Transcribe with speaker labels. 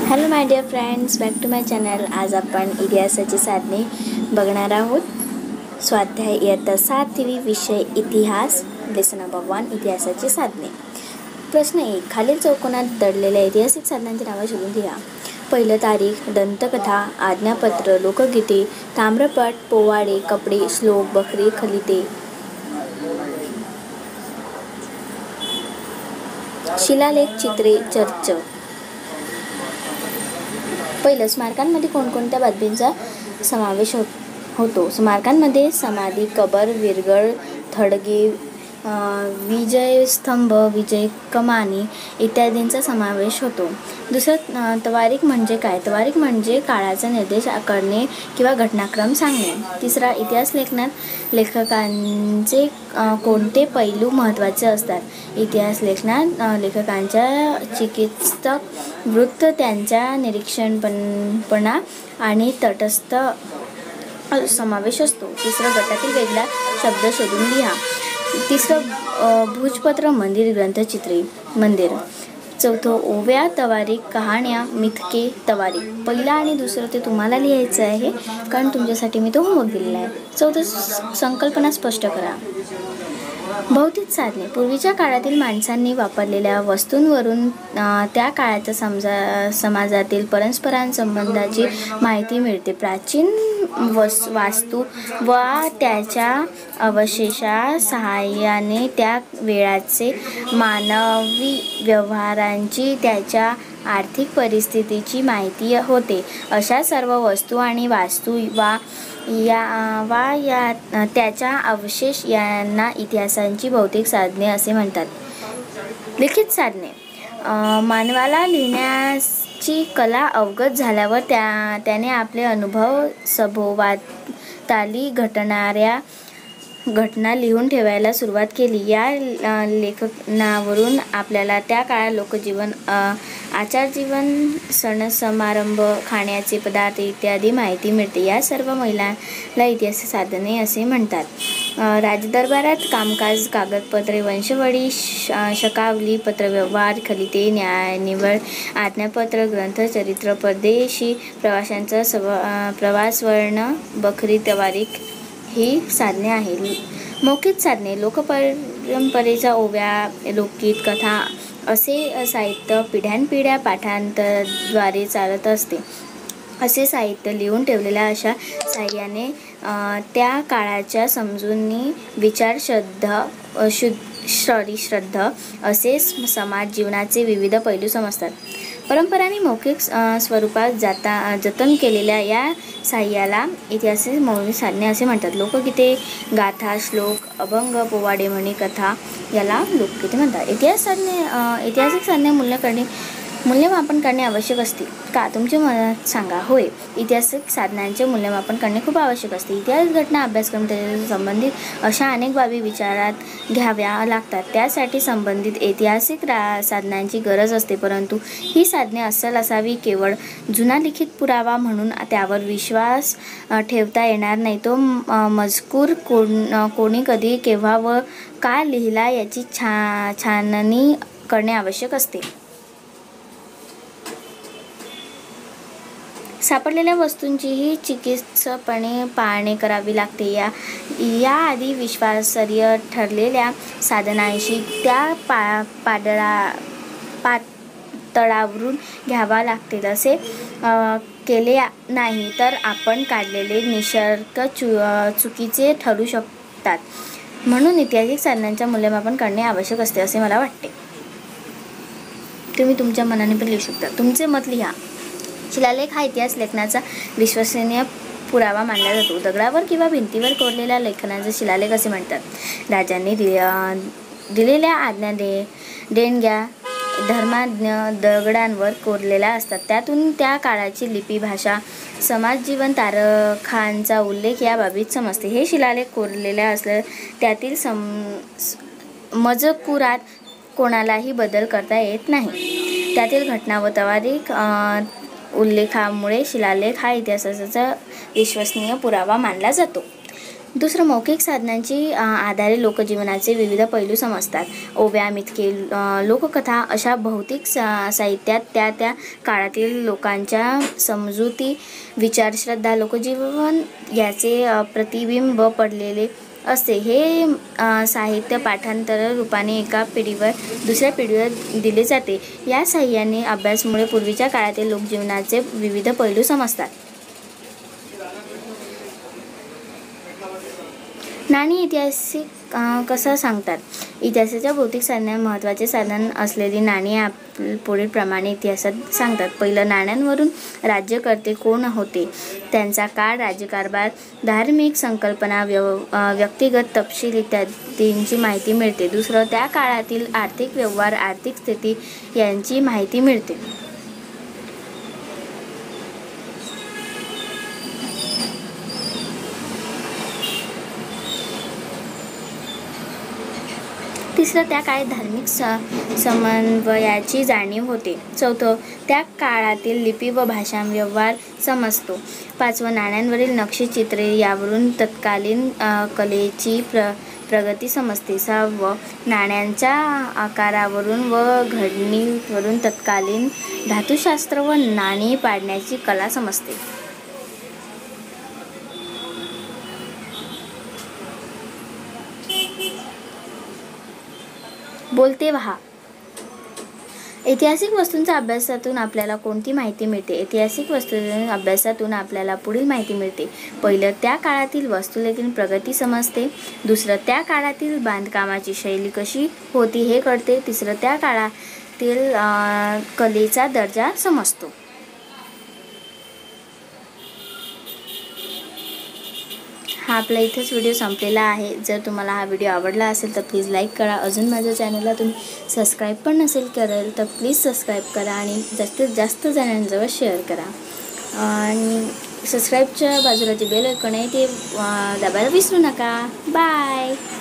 Speaker 1: Hello my dear friends, back to my channel. आज आपण इतिहासाची साधने बघणार आहोत. स्वाध्याय इयत्ता 7वी, विषय इतिहास, लेसन नंबर 1, इतिहासाची साधने. प्रश्न 1. खालील चौकोनात दडलेल्या ऐतिहासिक साधनांची नावे शोधून लिहा. पहिलं तारीख, दंतकथा, आज्ञापत्र, लोकगीते, ताम्रपट, पोवाडे, कपडे, श्लोक, बकरी, खलिते. शिलालेख, चित्रे, चर्च. पहिलं, स्मारकांमध्ये कोणकोणत्या बाबींचा समावेश होतो? स्मारकांमध्ये समाधी, कबर, विरगळ, थडगे, विजयस्तंभ, विजय कमानी इत्यादींचा समावेश होतो. दुसरं, तवारीख म्हणजे काय? तवारीख म्हणजे काळाचा निर्देश करणे किंवा घटनाक्रम सांगणे. तिसरा, इतिहास लेखनात लेखकांचे कोणते पैलू महत्त्वाचे असतात? इतिहास लेखनात लेखकांच्या चिकित्सक वृत्त, त्यांच्या निरीक्षणपणा आणि तटस्थ समावेश असतो. तिसरं, गटातील वेगळा शब्द शोधून लिहा. तिसरं, भूजपत्र, मंदिर, ग्रंथचित्रे, मंदिर. चौथं, ओव्या, तवारीख, कहाण्या, मिथके, तवारीख. पहिला आणि दुसरं ते तुम्हाला लिहायचं आहे, कारण तुमच्यासाठी मी तो होमवर्क दिलेला आहे. चौथं, संकल्पना स्पष्ट करा. भौतिक साधने. पूर्वीच्या काळातील माणसांनी वापरलेल्या वस्तूंवरून त्या काळाच्या समाजातील परस्परांसंबंधाची माहिती मिळते. प्राचीन वास्तू व त्याच्या अवशेषा सहाय्याने त्या वेळाचे मानवी व्यवहारांची, त्याच्या आर्थिक परिस्थितीची माहिती होते. अशा सर्व वस्तू आणि वास्तू त्याच्या अवशेष यांना इतिहासाची भौतिक साधने असे म्हणतात. लिखित साधने. मानवाला लिहिण्याची कला अवगत झाल्यावर त्याने आपले अनुभव, सभोवताली घडणाऱ्या घटना लिहून ठेवायला सुरुवात केली. या लेखनावरून आपल्याला त्या काळात लोकजीवन, आचारजीवन, सणसमारंभ, खाण्याचे पदार्थ इत्यादी माहिती मिळते. या सर्व महिलांना इतिहासाची साधने असे म्हणतात. राजदरबारात कामकाज, कागदपत्रे, वंशावळी, शकावली, पत्रव्यवहार, खलिते, न्यायनिवड, आज्ञापत्र, ग्रंथचरित्र, परदेशी प्रवाशांचा प्रवासवर्णन, बकरी, तवारीख ही साधने आहेत. मौखिक साधने. लोकपरंपरेच्या ओव्या, लोकगीत, कथा असे साहित्य पिढ्यानपिढ्या पाठांतराद्वारे चालत असते. असे साहित्य लिहून ठेवलेल्या अशा साहाय्याने त्या काळाच्या समजुनी, विचार, श्रद्धा असे समाज जीवनाचे विविध पैलू समजतात. परंपरांनी मौखिक स्वरूपात जतन केलेल्या या साहाय्याला ऐतिहासिक मौलिक साधने असे म्हणतात. लोकगीते, गाथा, श्लोक, अभंग, पोवाडे, म्हणी, कथा याला लोकगीते म्हणतात. ऐतिहासिक साधने मूल्यमापन करणे आवश्यक असते का? तुमचे मत सांगा. होय, ऐतिहासिक साधनांचे मूल्यमापन करणे खूप आवश्यक असते. इतिहास घटना अभ्यासक्रम त्याच्या संबंधित अशा अनेक बाबी विचारात घ्याव्या लागतात. त्यासाठी संबंधित ऐतिहासिक साधनांची गरज असते. परंतु ही साधने अस्सल असावी. केवळ जुना लिखित पुरावा म्हणून त्यावर विश्वास ठेवता येणार नाही. तो मजकूर कोणी कधी, केव्हा व का लिहिला याची छाननी करणे आवश्यक असते. सापडलेल्या वस्तूंचीही चिकित्सकपणे पाहणी करावी लागते. याआधी विश्वासार्ह ठरलेल्या साधनांशी त्या पातळावरून घ्यावा लागतील. असे केले नाही तर आपण काढलेले निष्कर्ष चुकीचे ठरू शकतात. म्हणून ऐतिहासिक साधनांचे मूल्यमापन करणे आवश्यक असते असे मला वाटते. तुम्ही तुमच्या मनाने पण लिहू शकता. तुमचे मत लिहा. शिलालेख हा इतिहास लेखनाचा विश्वसनीय पुरावा मानला जातो. दगडावर किंवा भिंतीवर कोरलेल्या लेखनाचे शिलालेख असे म्हणतात. राजांनी दिलेल्या आज्ञा, देणग्या, धर्माज्ञ दगडांवर कोरलेल्या असतात. त्यातून त्या काळाची लिपी, भाषा, समाज, जीवन, तारखांचा उल्लेख या बाबीत समजते. हे शिलालेख कोरलेले असले त्यातील मजकुरात कोणालाही बदल करता येत नाही. त्यातील घटना व तवारीख उल्लेखामुळे शिलालेख हा इतिहासाचा विश्वसनीय पुरावा मानला जातो. दुसरं, मौखिक साधनांची आधारे लोकजीवनाचे विविध पैलू समजतात. ओव्या, मिथके, लोककथा अशा भौतिक साहित्यात त्या काळातील लोकांच्या समजुती, विचार, श्रद्धा, लोकजीवन याचे प्रतिबिंब पडलेले असते. हे साहित्य पाठांतर रूपाने एका पिढीवर दुसऱ्या पिढीवर दिले जाते. या साहाय्याने अभ्यासामुळे पूर्वीच्या काळातील लोकजीवनाचे विविध पैलू समजतात. नाणी ऐतिहासिक कसं सांगतात. इतिहासाच्या भौतिक साधनात महत्त्वाचे साधन असलेली नाणी पुढील प्रमाणे इतिहासात सांगतात. पहिलं, नाण्यांवरून राज्यकर्ते कोण होते, त्यांचा काळ, राज्यकारभार, धार्मिक संकल्पना, व्यक्तिगत तपशील इत्यादींची माहिती मिळते. दुसरं, त्या काळातील आर्थिक व्यवहार, आर्थिक स्थिती यांची माहिती मिळते. तिसरं, त्या काळात धार्मिक समन्वयाची जाणीव होते. चौथं, त्या काळातील लिपी व भाषा व्यवहार समजतो. पाचवं, नाण्यांवरील नक्षी, चित्रे यावरून तत्कालीन कलेची प्रगती समजते. सहावं, नाण्यांच्या आकारावरून व घडणीवरून तत्कालीन धातुशास्त्र व नाणी पाडण्याची कला समजते. बोलते व्हा. ऐतिहासिक वस्तूंच्या अभ्यासातून आपल्याला कोणती माहिती मिळते. ऐतिहासिक वस्तूंच्या अभ्यासातून आपल्याला पुढील माहिती मिळते. पहिलं, त्या काळातील वास्तुकलेची प्रगती समजते. दुसरं, त्या काळातील बांधकामाची शैली कशी होती हे कळते. तिसरं, त्या काळातील कलेचा दर्जा समजतो. हा आपला इथेच व्हिडिओ संपलेला आहे. जर तुम्हाला हा व्हिडिओ आवडला असेल तर प्लीज लाईक करा. अजून माझ्या चॅनलला तुम्ही सबस्क्राईब पण नसेल करेल तर प्लीज सबस्क्राईब करा आणि जास्तीत जास्त जणांजवळ शेअर करा. आणि सबस्क्राईबच्या बाजूला जे बेल आयकॉन आहे ते दाबायला विसरू नका. बाय.